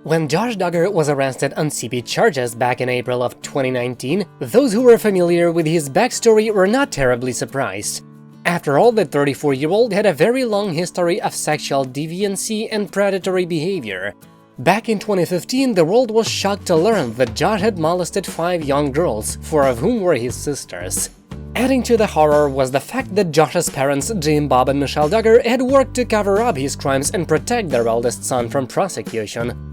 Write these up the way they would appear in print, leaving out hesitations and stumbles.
When Josh Duggar was arrested on CP charges back in April of 2019, those who were familiar with his backstory were not terribly surprised. After all, the 34-year-old had a very long history of sexual deviancy and predatory behavior. Back in 2015, the world was shocked to learn that Josh had molested 5 young girls, 4 of whom were his sisters. Adding to the horror was the fact that Josh's parents, Bob and Michelle Duggar, had worked to cover up his crimes and protect their eldest son from prosecution.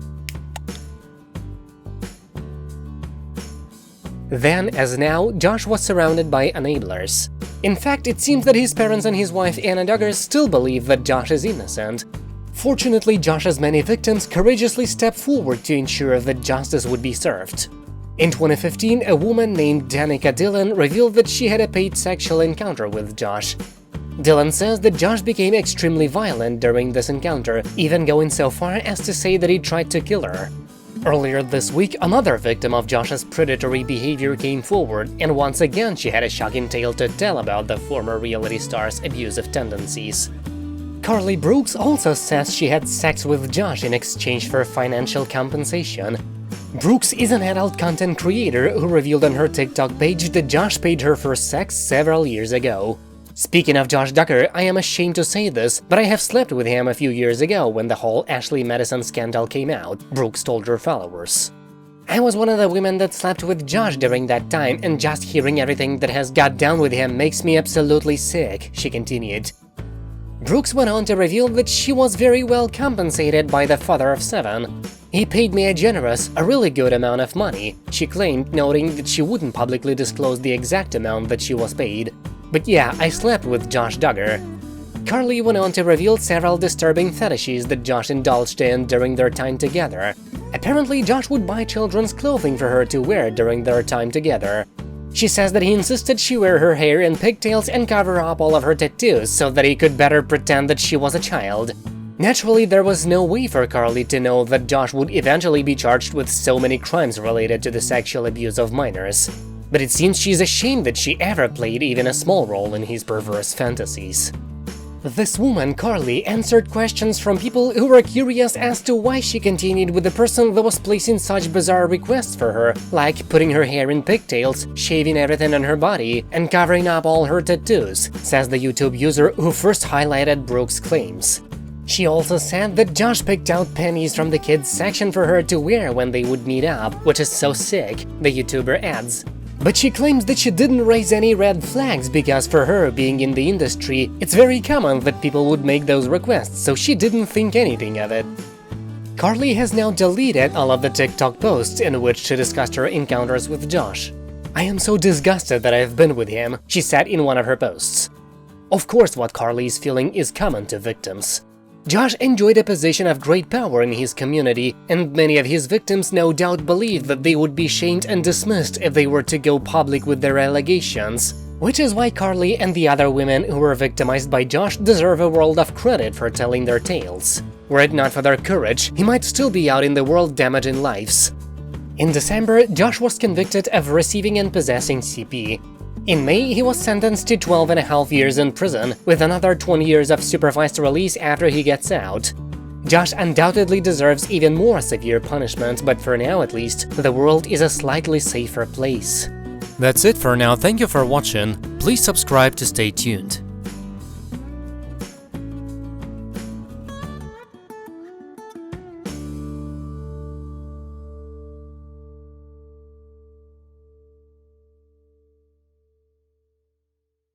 Then, as now, Josh was surrounded by enablers. In fact, it seems that his parents and his wife Anna Duggar still believe that Josh is innocent. Fortunately, Josh's many victims courageously stepped forward to ensure that justice would be served. In 2015, a woman named Danica Dillon revealed that she had a paid sexual encounter with Josh. Dillon says that Josh became extremely violent during this encounter, even going so far as to say that he tried to kill her. Earlier this week, another victim of Josh's predatory behavior came forward, and once again she had a shocking tale to tell about the former reality star's abusive tendencies. Karlie Brooks also says she had sex with Josh in exchange for financial compensation. Brooks is an adult content creator who revealed on her TikTok page that Josh paid her for sex several years ago. Speaking of Josh Duggar, I am ashamed to say this, but I have slept with him a few years ago when the whole Ashley Madison scandal came out, Brooks told her followers. I was one of the women that slept with Josh during that time, and just hearing everything that has got down with him makes me absolutely sick, she continued. Brooks went on to reveal that she was very well compensated by the father of 7. He paid me a really good amount of money, she claimed, noting that she wouldn't publicly disclose the exact amount that she was paid. But yeah, I slept with Josh Duggar. Karlie went on to reveal several disturbing fetishes that Josh indulged in during their time together. Apparently, Josh would buy children's clothing for her to wear during their time together. She says that he insisted she wear her hair in pigtails and cover up all of her tattoos so that he could better pretend that she was a child. Naturally, there was no way for Karlie to know that Josh would eventually be charged with so many crimes related to the sexual abuse of minors. But it seems she's ashamed that she ever played even a small role in his perverse fantasies. This woman, Karlie, answered questions from people who were curious as to why she continued with the person that was placing such bizarre requests for her, like putting her hair in pigtails, shaving everything on her body, and covering up all her tattoos, says the YouTube user who first highlighted Brooks' claims. She also said that Josh picked out pennies from the kids section for her to wear when they would meet up, which is so sick, the YouTuber adds. But she claims that she didn't raise any red flags because for her, being in the industry, it's very common that people would make those requests, so she didn't think anything of it. Karlie has now deleted all of the TikTok posts in which she discussed her encounters with Josh. I am so disgusted that I've been with him, she said in one of her posts. Of course, what Karlie is feeling is common to victims. Josh enjoyed a position of great power in his community, and many of his victims no doubt believed that they would be shamed and dismissed if they were to go public with their allegations. Which is why Karlie and the other women who were victimized by Josh deserve a world of credit for telling their tales. Were it not for their courage, he might still be out in the world damaging lives. In December, Josh was convicted of receiving and possessing CP. In May, he was sentenced to 12.5 years in prison, with another 20 years of supervised release after he gets out. Josh undoubtedly deserves even more severe punishment, but for now at least, the world is a slightly safer place. That's it for now, thank you for watching, please subscribe to stay tuned.